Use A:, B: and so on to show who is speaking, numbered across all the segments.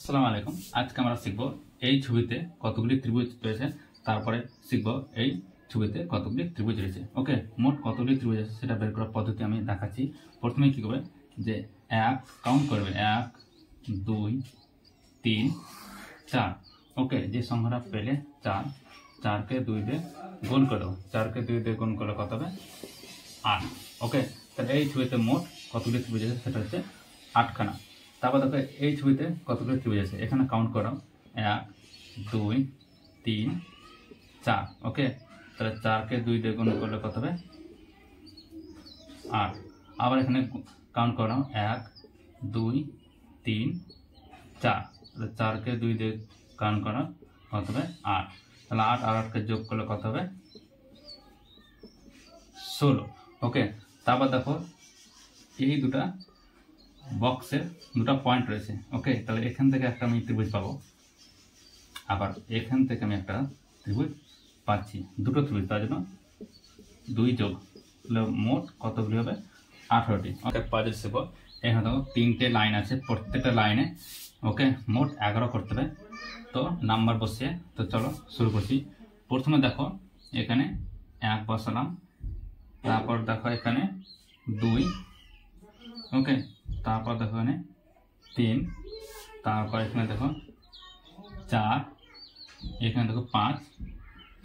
A: আসসালামু আলাইকুম। আজকে আমরা শিখব এই ছবিতে কতগুলি ত্রিভুজ রয়েছে, তারপরে শিখব এই ছবিতে কতগুলি ত্রিভুজ রয়েছে। ওকে, মোট কতগুলি ত্রিভুজ আছে সেটা বের করার পদ্ধতি আমি দেখাচ্ছি। প্রথমে কি করবে যে এক কাউন্ট করবে, 1 2 3 4। ওকে, যে সংখ্যাটা পেলে 4, 4কে 2 দিয়ে গুণ করে দেবো। 4কে 2 দিয়ে গুণ করলে কত হবে? 8। ওকে, তাহলে এই ছবিতে মোট কতগুলি ত্রিভুজ আছে সেটা হচ্ছে 8খানা। তারপর দেখো এই ছবিতে কতগুলো ত্রিভুজ আছে, এখানে কাউন্ট করো 1 2 3 4। ওকে, তাহলে 4কে 2 দিয়ে গুণ করলে কত হবে? 8। আবার এখানে কাউন্ট করো 1 2 3 4। তাহলে 4কে 2 দিয়ে কাউন্ট করো কত হবে? 8। তাহলে 8 আর 8কে যোগ করলে কত হবে? 16। ওকে, তারপর দেখো এই দুটা বক্সে দুটা পয়েন্ট রয়েছে। ওকে, তাহলে এখান থেকে একটা আমি ত্রিভুজ পাবো, আবার এখান থেকে আমি একটা ত্রিভুজ পাচ্ছি। দুটো ত্রিভুজ, তার জন্য 2 যোগ মোট কতগুলি হবে? 18টি। ওকে, পরে শিখবো এখানে দেখো 3টে লাইন আছে, প্রত্যেকটা লাইনে ওকে মোট 11 করতে হবে। তো নাম্বার বসিয়ে তো চলো শুরু করছি। প্রথমে দেখো এখানে 1 বসালাম, তারপর দেখো এখানে 2। ওকে, তারপর দেখো এখানে 3, তারপর এখানে দেখো 4, এখানে দেখো 5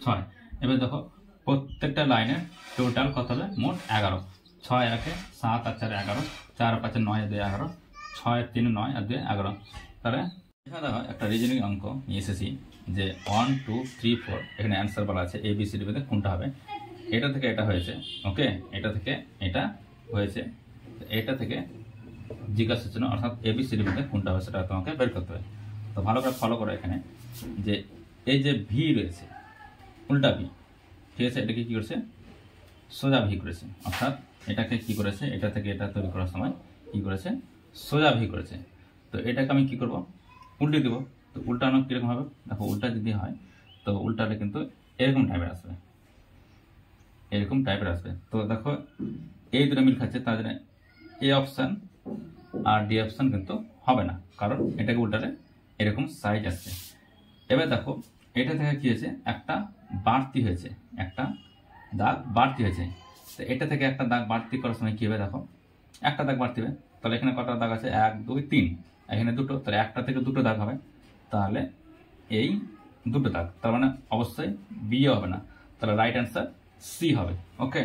A: 6। এবার দেখো প্রত্যেকটা লাইনের টোটাল কত হবে? মোট 11। 6 1 7 আর 4 11, 4 5 9 আর 2 11, 6 3 9 আর 2 11। তাহলে এখানে দেখো একটা রিজনিং অঙ্ক এসেছি যে 1 2 3 4, এখানে অ্যান্সার বলা আছে ABCD মধ্যে কোনটা হবে। এটা থেকে এটা হয়েছে। ওকে, এটা থেকে এটা হয়েছে, এটা থেকে জিজ্ঞাসার জন্য অর্থাৎ ABCD মধ্যে কোনটা হবে সেটা তোমাকে বের করতে হবে। তো ভালো করে ফলো করো এখানে যে এই যে ভি রয়েছে উল্টা ভি, ঠিক আছে, এটাকে কি করেছে? সোজা ভি করেছে। অর্থাৎ এটাকে কি করেছে? এটা থেকে এটা তৈরি করার সময় কি করেছে? সোজা ভি করেছে। তো এটাকে আমি কি করব? উল্টে দেবো। তো উল্টানো কিরকম হবে? দেখো উল্টা যদি হয় তো উল্টালে কিন্তু এরকম টাইপের আসবে, এরকম টাইপের আসবে। তো দেখো এই দুটো মিল খাচ্ছে, তার জন্য এ অপশান আর ডি অপশান কিন্তু হবে না, কারণ এটাকে উল্টালে এরকম সাইজ আসছে। এবার দেখো এটা থেকে কি হয়েছে? একটা বাড়তি হয়েছে, একটা দাগ বাড়তি হয়েছে। তো এটা থেকে একটা দাগ বাড়তি করার সময় কি হবে? দেখো একটা দাগ বাড়তি হবে, তাহলে এখানে কটা দাগ আছে? 1 2 3, এখানে দুটো, তাহলে একটা থেকে দুটো দাগ হবে। তাহলে এই দুটো দাগ, তার মানে অবশ্যই বি হবে না, তাহলে রাইট অ্যান্সার সি হবে। ওকে,